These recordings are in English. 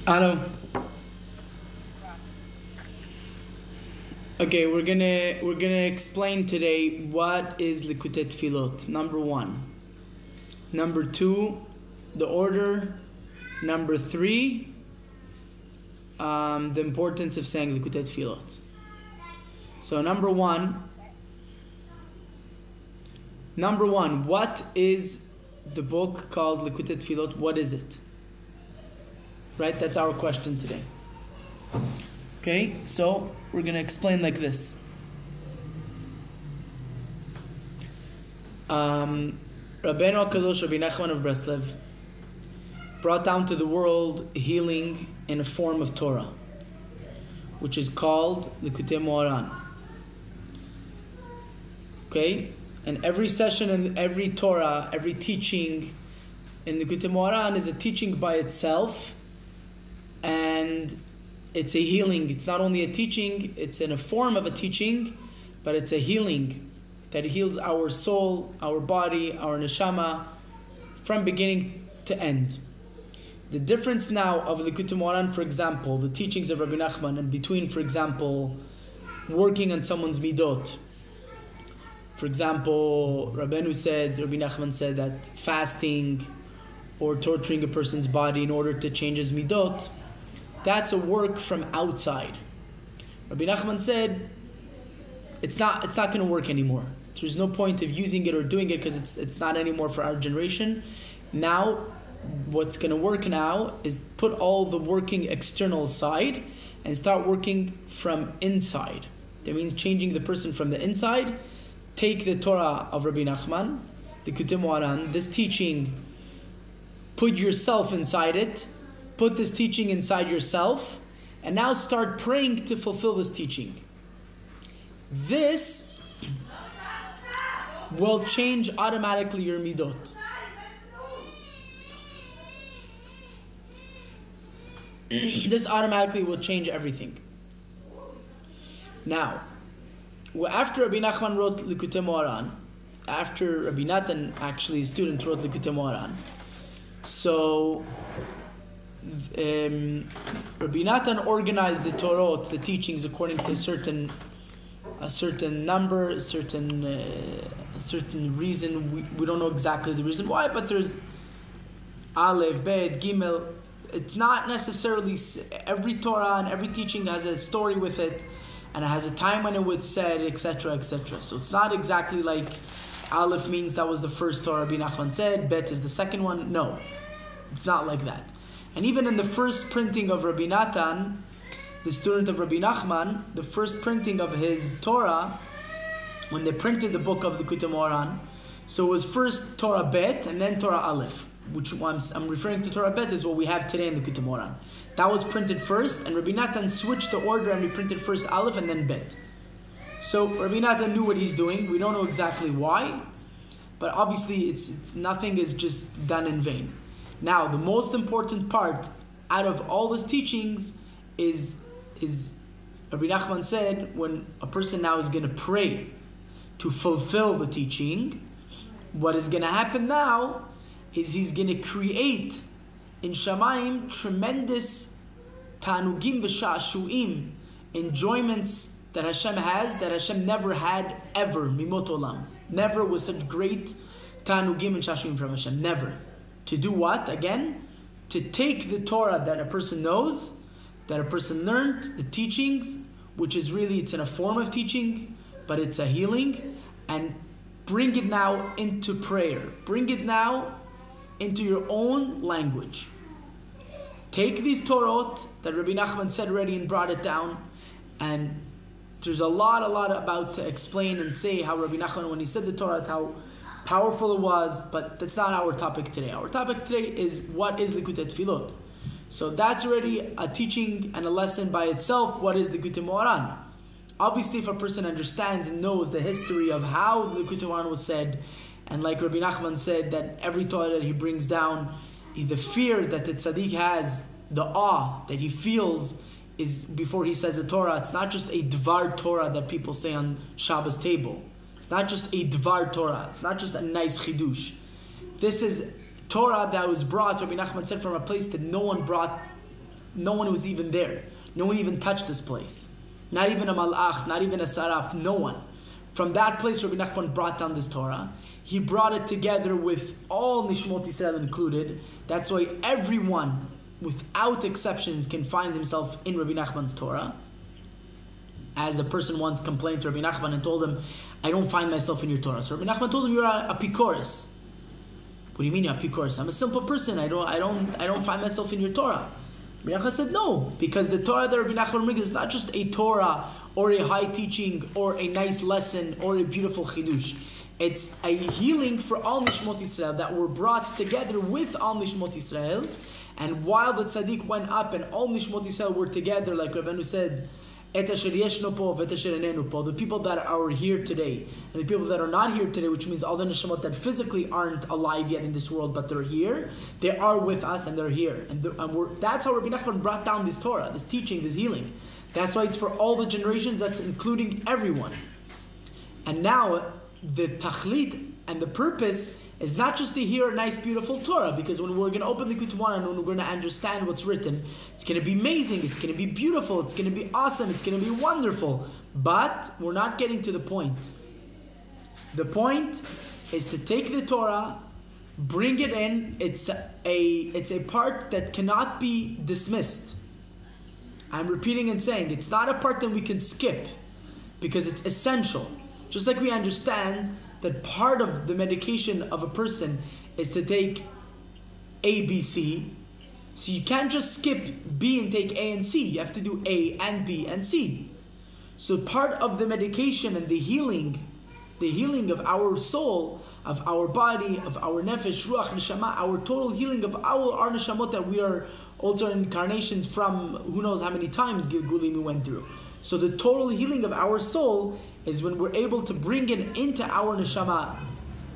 Hello. Okay, we're gonna explain today what is likute tfilot. Number 1. Number 2, the order. Number 3, the importance of saying likute tfilot. So number one, what is the book called likute tfilot? What is it? Right, that's our question today. Okay, so we're going to explain like this. Rabbeinu HaKadosh, Rabbi Nachman of Breslev, brought down to the world healing in a form of Torah, which is called likute Moharan. Okay, and every session and every Torah, every teaching in likute Moharan is a teaching by itself, and it's a healing. It's not only a teaching, it's in a form of a teaching, but it's a healing that heals our soul, our body, our neshama, from beginning to end. The difference now of likute Moharan, for example, the teachings of Rabbi Nachman, and between, for example, working on someone's midot. For example, Rabbi Nachman said that fasting or torturing a person's body in order to change his midot, that's a work from outside. Rabbi Nachman said it's not going to work anymore. There's no point of using it or doing it because it's not anymore for our generation. Now, what's going to work now is put all the working external aside and start working from inside. That means changing the person from the inside. Take the Torah of Rabbi Nachman, the likute Moharan, this teaching, put yourself inside it. Put this teaching inside yourself, and now start praying to fulfill this teaching. This will change automatically your midot. This automatically will change everything. Now, after Rabbi Nachman wrote likute Moharan, after Rabbi Natan, actually his student, wrote likute Moharan, so Rabbi Natan organized the Torah, the teachings, according to a certain number, a certain reason. We don't know exactly the reason why, but there's Aleph, Bet, Gimel. It's not necessarily every Torah and every teaching has a story with it, and it has a time when it was said, etc., etc. So it's not exactly like Aleph means that was the first Torah Rabbi Nachman said, Bet is the second one. No, it's not like that. And even in the first printing of Rabbi Natan, the student of Rabbi Nachman, the first printing of his Torah, when they printed the book of the likute Moharan, so it was first Torah Bet and then Torah Aleph, which I'm referring to. Torah Bet is what we have today in the likute Moharan. That was printed first, and Rabbi Natan switched the order and we printed first Aleph and then Bet. So Rabbi Natan knew what he's doing. We don't know exactly why, but obviously it's nothing is just done in vain. Now, the most important part out of all these teachings is Rabbi Nachman said, when a person now is going to pray to fulfill the teaching, what is going to happen now is he's going to create in Shamayim tremendous tanugim v'sha'shu'im, enjoyments that Hashem has, that Hashem never had ever, mimot olam. Never was such great tanugim and sha'shu'im from Hashem, never. To do what? Again, to take the Torah that a person knows, that a person learned, the teachings, which is really, it's in a form of teaching, but it's a healing, and bring it now into prayer. Bring it now into your own language. Take these Torot that Rabbi Nachman said already and brought it down, and there's a lot about to explain and say how Rabbi Nachman, when he said the Torah, how powerful it was, but that's not our topic today. Our topic today is what is likute tfilot. So that's already a teaching and a lesson by itself. What is likute Moharan? Obviously, if a person understands and knows the history of how the likute Moharan was said, and like Rabbi Nachman said, that every Torah that he brings down, the fear that the tzaddik has, the awe that he feels is before he says the Torah. It's not just a dvar Torah that people say on Shabbos table. It's not just a dvar Torah. It's not just a nice chidush. This is Torah that was brought, Rabbi Nachman said, from a place that no one brought no one was even there. No one even touched this place. Not even a malach, not even a saraf, no one. From that place, Rabbi Nachman brought down this Torah. He brought it together with all Nishmot Yisrael included. That's why everyone, without exceptions, can find himself in Rabbi Nachman's Torah. As a person once complained to Rabbi Nachman and told him, I don't find myself in your Torah. So Rabbi Nachman told him, you're a pikoris. What do you mean you're a pikoris? I'm a simple person. I don't find myself in your Torah. Rabbi Nachman said, no, because the Torah that Rabbi Nachman brings is not just a Torah or a high teaching or a nice lesson or a beautiful chidush. It's a healing for all Nishmot Yisrael that were brought together with all Nishmot Yisrael. And while the tzaddik went up and all Nishmot Yisrael were together, like Rabbeinu said, Et asher yeshno po v'et asher enenu po, the people that are here today and the people that are not here today, which means all the Neshama that physically aren't alive yet in this world, but they're here, they are with us and they're here. And that's how Rabbi Nachman brought down this Torah, this teaching, this healing. That's why it's for all the generations, that's including everyone. And now, the tachlit and the purpose is not just to hear a nice, beautiful Torah, because when we're going to open the likute and when we're going to understand what's written, it's going to be amazing, it's going to be beautiful, it's going to be awesome, it's going to be wonderful. But we're not getting to the point. The point is to take the Torah, bring it in. It's a part that cannot be dismissed. I'm repeating and saying, it's not a part that we can skip, because it's essential. Just like we understand that part of the medication of a person is to take A, B, C. So you can't just skip B and take A and C. You have to do A and B and C. So part of the medication and the healing of our soul, of our body, of our nefesh, ruach, neshama, our total healing of our neshamot that we are also incarnations from who knows how many times Gilgulim we went through. So the total healing of our soul is when we're able to bring it into our neshama,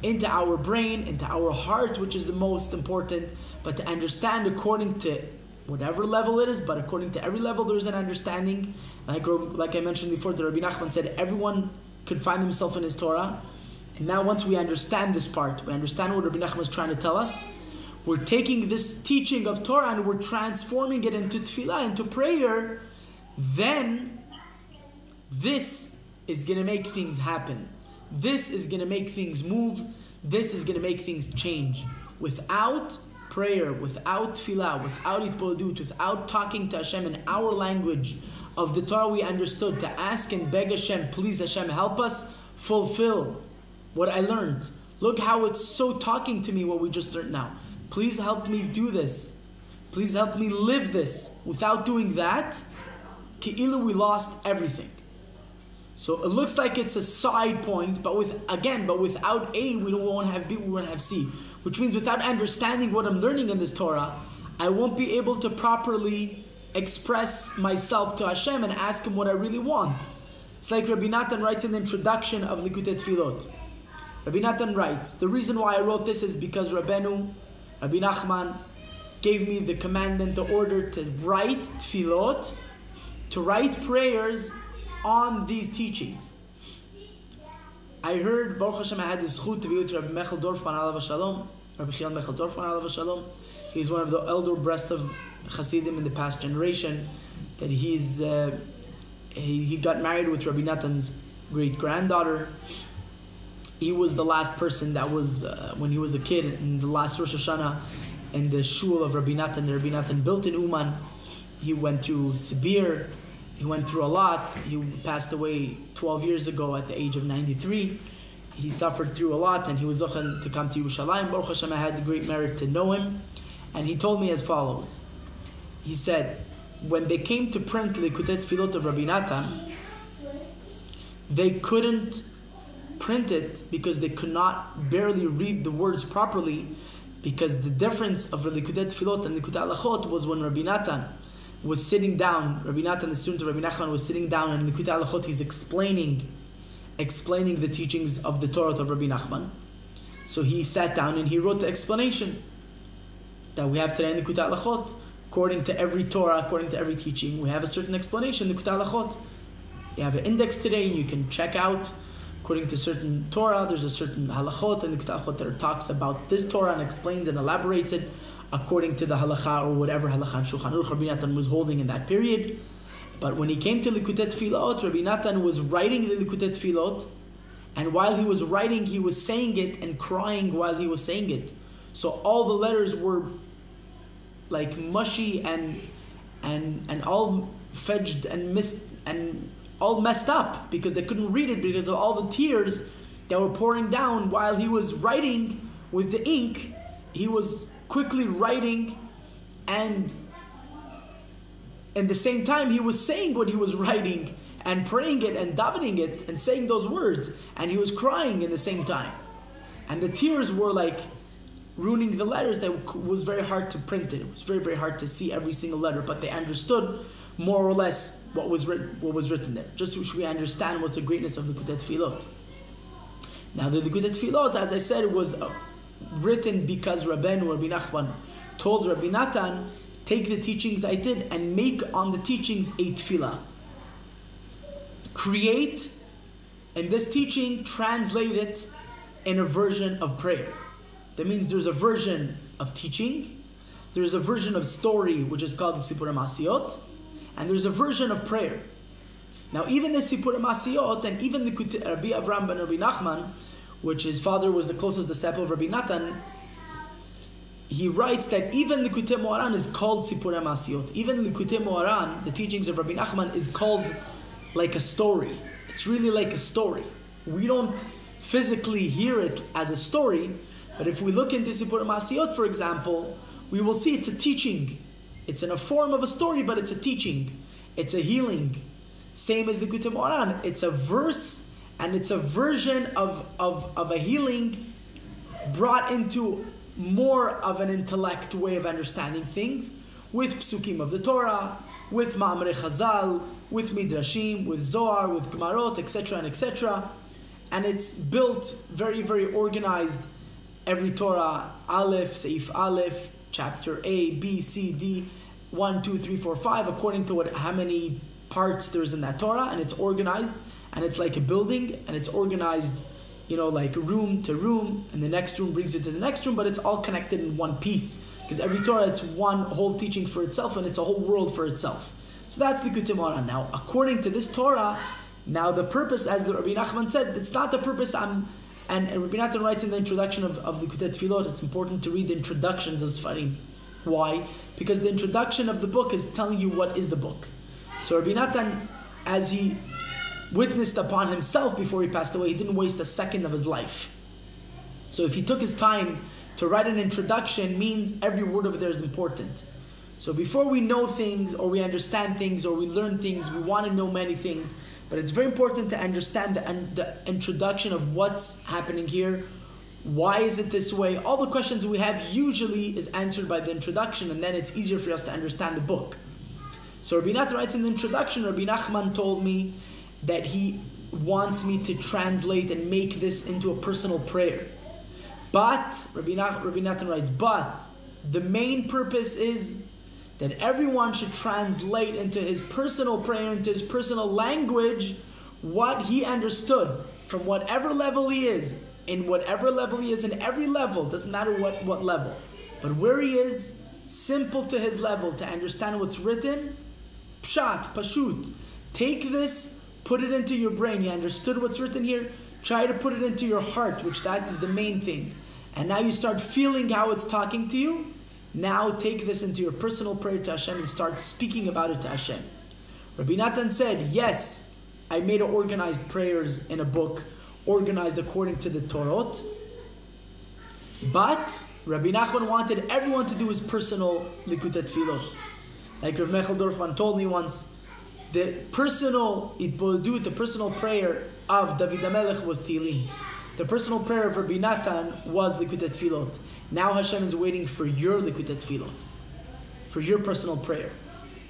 into our brain, into our heart, which is the most important, but to understand according to whatever level it is, but according to every level there's an understanding. Like I mentioned before, the Rabbi Nachman said everyone could find himself in his Torah. And now once we understand this part, we understand what Rabbi Nachman is trying to tell us, we're taking this teaching of Torah and we're transforming it into tefillah, into prayer, then this is going to make things happen. This is going to make things move. This is going to make things change. Without prayer, without tefillah, without itbodut, without talking to Hashem in our language of the Torah we understood, to ask and beg Hashem, please Hashem, help us fulfill what I learned. Look how it's so talking to me what we just learned now. Please help me do this. Please help me live this. Without doing that, ki'ilu, we lost everything. So it looks like it's a side point, but without A, we won't have B, we won't have C. Which means without understanding what I'm learning in this Torah, I won't be able to properly express myself to Hashem and ask Him what I really want. It's like Rabbi Natan writes in the introduction of likute tfilot. Rabbi Natan writes, the reason why I wrote this is because Rabbi Nachman, gave me the commandment, the order to write tfilot, to write prayers on these teachings. I heard, Baruch Hashem, I had the zchut to be with Rabbi Mechel Dorfman alav shalom, Rabbi Chiel Mechel Dorfman alav shalom. He's one of the elder breast of Hasidim in the past generation. That he got married with Rabbi Natan's great granddaughter. He was the last person that was when he was a kid in the last Rosh Hashanah in the shul of Rabbi Natan. The Rabbi Natan built in Uman. He went through Sibir. He went through a lot. He passed away 12 years ago at the age of 93. He suffered through a lot and he was zochan to come to Yerushalayim. Baruch Hashem, I had the great merit to know him. And he told me as follows. He said, when they came to print likute tfilot of Rabbi Natan, they couldn't print it because they could not barely read the words properly, because the difference of likute tfilot and likute halachot was when Rabbi Natan was sitting down, Rabbi Natan, the student of Rabbi Nachman, was sitting down, and in likute halachot he's explaining the teachings of the Torah of Rabbi Nachman. So he sat down and he wrote the explanation that we have today in likute halachot. According to every Torah, according to every teaching, we have a certain explanation in likute halachot. You have an index today, and you can check out, according to certain Torah, there's a certain halachot in likute halachot that talks about this Torah and explains and elaborates it according to the halacha or whatever halacha and Shulchan Aruch Rabbi Natan was holding in that period. But when he came to likute tfilot, Rabbi Natan was writing the likute tfilot, and while he was writing, he was saying it and crying while he was saying it. So all the letters were like mushy and all fudged and missed and all messed up because they couldn't read it because of all the tears that were pouring down while he was writing with the ink. He was quickly writing, and at the same time he was saying what he was writing and praying it and davening it and saying those words, and he was crying in the same time. And the tears were like ruining the letters. That was very hard to print it. It was very, very hard to see every single letter, but they understood more or less what was written there. Just so we understand what's the greatness of the likute tfilot. Now the likute tfilot, as I said, was written because Rabbi Nachman told Rabbi Natan, take the teachings I did and make on the teachings a tefillah. Create, and this teaching, translate it in a version of prayer. That means there's a version of teaching, there's a version of story which is called the Sipurei Masiyot, and there's a version of prayer. Now even the Sipurei Masiyot and even the Rabbi Avram ben Rabbi Nachman, which his father was the closest disciple of Rabbi Natan, he writes that even likute Moharan is called Sipurei Masiyot. Even likute Moharan, the teachings of Rabbi Nachman, is called like a story. It's really like a story. We don't physically hear it as a story, but if we look into Sipurei Masiyot, for example, we will see it's a teaching. It's in a form of a story, but it's a teaching. It's a healing. Same as the likute Moharan. It's a verse and it's a version of a healing brought into more of an intellect way of understanding things, with psukim of the Torah, with ma'amrei Chazal, with midrashim, with Zohar, with Gemarot, etc. and etc. And it's built very, very organized. Every Torah, Aleph, Seif Aleph, chapter A, B, C, D, 1, 2, 3, 4, 5, according to how many parts there's in that Torah, and it's organized, and it's like a building, and it's organized, like room to room, and the next room brings you to the next room, but it's all connected in one piece, because every Torah, it's one whole teaching for itself, and it's a whole world for itself. So that's the likute Moharan. Now, according to this Torah, now the purpose, as the Rabbi Nachman said, it's not the purpose and Rabbi Natan writes in the introduction of likute tfilot, it's important to read the introductions of Sfarim. Why? Because the introduction of the book is telling you what is the book. So Rabbi Natan, as he witnessed upon himself before he passed away, he didn't waste a second of his life. So if he took his time to write an introduction, means every word of there is important. So before we know things, or we understand things, or we learn things, we want to know many things, but it's very important to understand the introduction of what's happening here. Why is it this way? All the questions we have usually is answered by the introduction, and then it's easier for us to understand the book. So Rabbi Natan writes in the introduction, Rabbi Nachman told me that he wants me to translate and make this into a personal prayer. But, Rabbi Natan writes, but the main purpose is that everyone should translate into his personal prayer, into his personal language, what he understood from whatever level he is, in whatever level he is, in every level, doesn't matter what level, but where he is, simple to his level, to understand what's written, pshat, pashut. Take this, put it into your brain. You understood what's written here, try to put it into your heart, which that is the main thing. And now you start feeling how it's talking to you. Now take this into your personal prayer to Hashem and start speaking about it to Hashem. Rabbi Natan said, yes, I made organized prayers in a book, organized according to the Torot. But Rabbi Nachman wanted everyone to do his personal likute tfilot. Like Rav Mechel Dorfman told me once, the personal itbodut, the personal prayer of David HaMelech was Tehillim. The personal prayer of Rabbi Natan was likute tfilot. Now Hashem is waiting for your likute tfilot, for your personal prayer.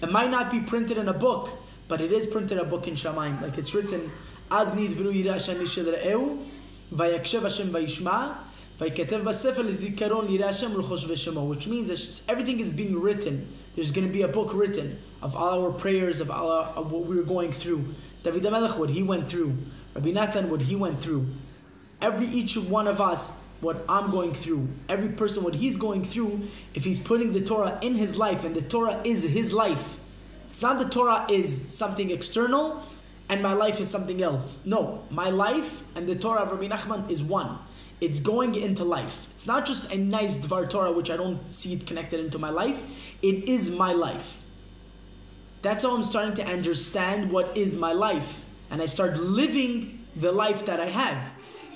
It might not be printed in a book, but it is printed in a book in Shamayim. Like it's written, Az nidbru yireh Hashem mishel re'eu, vayakshev Hashem vayishma, vayiketev b'sefer lezikaron yireh Hashem l'choshvei shemo, which means that everything is being written. There's going to be a book written of all our prayers, of what we were going through. David HaMelech, what he went through. Rabbi Natan, what he went through. Each one of us, what I'm going through, every person what he's going through, if he's putting the Torah in his life, and the Torah is his life. It's not the Torah is something external and my life is something else. No, my life and the Torah of Rabbi Nachman is one. It's going into life. It's not just a nice Dvar Torah which I don't see it connected into my life. It is my life. That's how I'm starting to understand what is my life. And I start living the life that I have.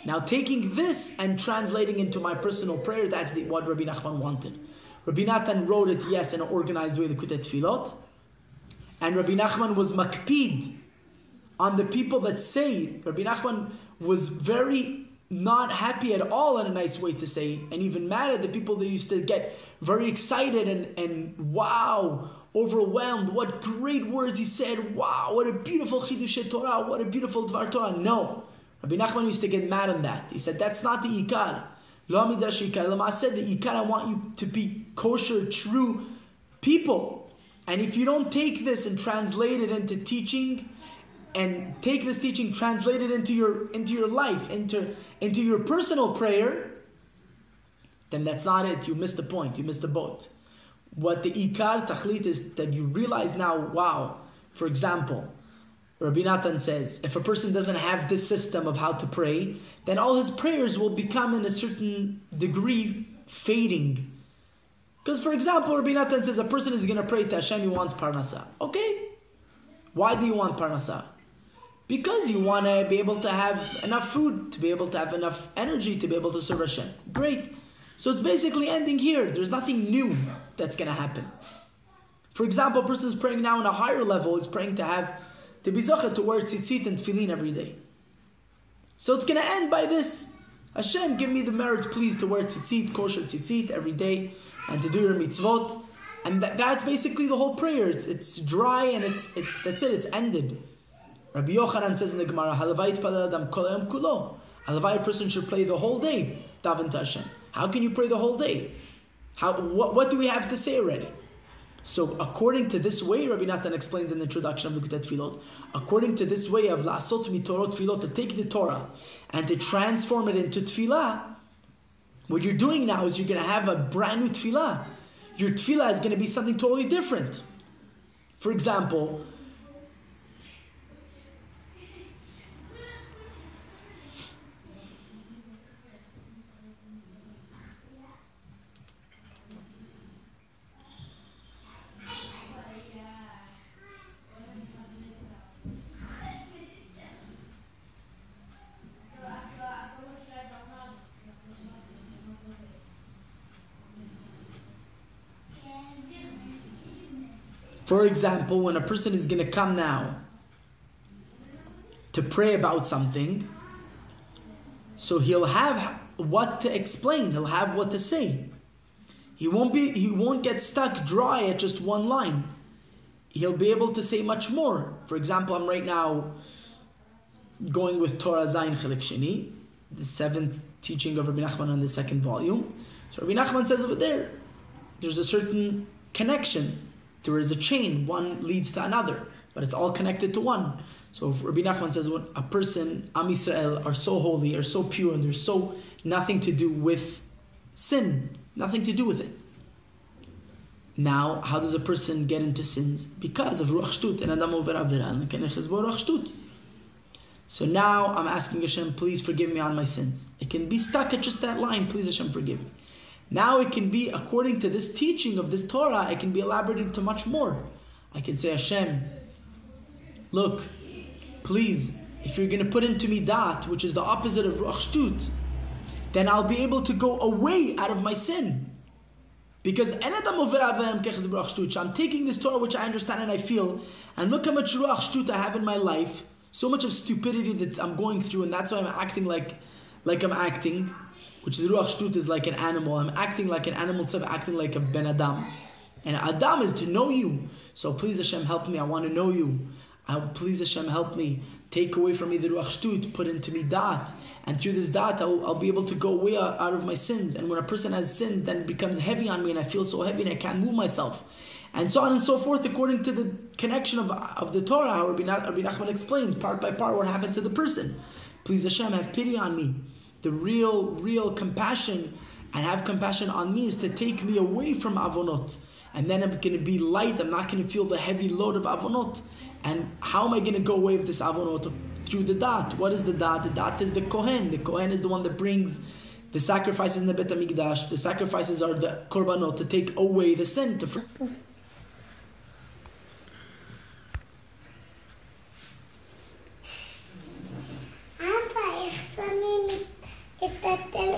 Now taking this and translating into my personal prayer, that's what Rabbi Nachman wanted. Rabbi Natan wrote it, yes, in an organized way, likute tfilot. And Rabbi Nachman was makpid on the people that say. Rabbi Nachman was very not happy at all in a nice way to say, and even mad at the people that used to get very excited and wow, overwhelmed. What great words he said. Wow, what a beautiful Chidushe Torah. What a beautiful Dvar Torah. No. Rabbi Nachman used to get mad on that. He said, that's not the Ikar. Lo midrash Ikar. Lama said, the Ikar, I want you to be kosher, true people. And if you don't take this and translate it into teaching, and take this teaching, translate it into your life, into your personal prayer, then that's not it. You missed the point. You missed the boat. What the Ikar Tachlit is that you realize now, wow, for example, Rabbi Natan says, if a person doesn't have this system of how to pray, then all his prayers will become in a certain degree fading. Because for example, Rabbi Natan says a person is going to pray to Hashem, he wants parnasa. Okay. Why do you want parnasa? Because you want to be able to have enough food, to be able to have enough energy, to be able to serve Hashem. Great. So it's basically ending here. There's nothing new that's going to happen. For example, a person is praying now on a higher level, is praying to be zocheh to wear tzitzit and tefillin every day. So it's going to end by this. Hashem, give me the merit, please, to wear tzitzit, kosher tzitzit every day, and to do your mitzvot. And that's basically the whole prayer. It's dry and it's that's it. It's ended. Rabbi Yochanan says in the Gemara, "Halavai yitpalel adam kol hayom kulo." Halavai, a person should pray the whole day, daven to Hashem. How can you pray the whole day? What do we have to say already? So according to this way, Rabbi Natan explains in the introduction of the likute tfilot, according to this way of la'asot mitorot tfilot, to take the Torah and to transform it into tefillah, what you're doing now is you're going to have a brand new tefillah. Your tefillah is going to be something totally different. For example, when a person is going to come now to pray about something, so he'll have what to explain, he'll have what to say. He won't get stuck dry at just one line. He'll be able to say much more. For example, I'm right now going with Torah Zayin Chelik Sheni, the 7th teaching of Rabbi Nachman on the 2nd volume. So Rabbi Nachman says over there's a certain connection. There is a chain, one leads to another, but it's all connected to one. So Rabbi Nachman says when a person, Am Yisrael, are so holy, are so pure, and there's so nothing to do with sin, nothing to do with it. Now, how does a person get into sins? Because of Ruach Shtut, and Adam over Avera, Ruach Shtut. So now I'm asking Hashem, please forgive me on my sins. It can be stuck at just that line, please Hashem forgive me. Now it can be, according to this teaching of this Torah, it can be elaborated to much more. I can say, Hashem, look, please, if you're going to put into me dat, which is the opposite of Ruach Shtut, then I'll be able to go away out of my sin. Because I'm taking this Torah which I understand and I feel, and look how much Ruach Shtut I have in my life, so much of stupidity that I'm going through, and that's why I'm acting like I'm acting, which the Ruach Shtut is like an animal. I'm acting like an animal instead of acting like a Ben Adam. And Adam is to know you. So please Hashem help me, I want to know you. Please Hashem help me. Take away from me the Ruach Shtut, put into me dat. And through this dat, I'll be able to go away out of my sins. And when a person has sins, then it becomes heavy on me and I feel so heavy and I can't move myself. And so on and so forth, according to the connection of the Torah, how Rabbi Nachman explains part by part what happens to the person. Please Hashem, have pity on me. The real compassion and have compassion on me is to take me away from avonot. And then I'm going to be light. I'm not going to feel the heavy load of avonot. And how am I going to go away with this avonot? Through the dat. What is the dat? The dat is the kohen. The kohen is the one that brings the sacrifices in the Bet HaMikdash. The sacrifices are the korbanot to take away the sin.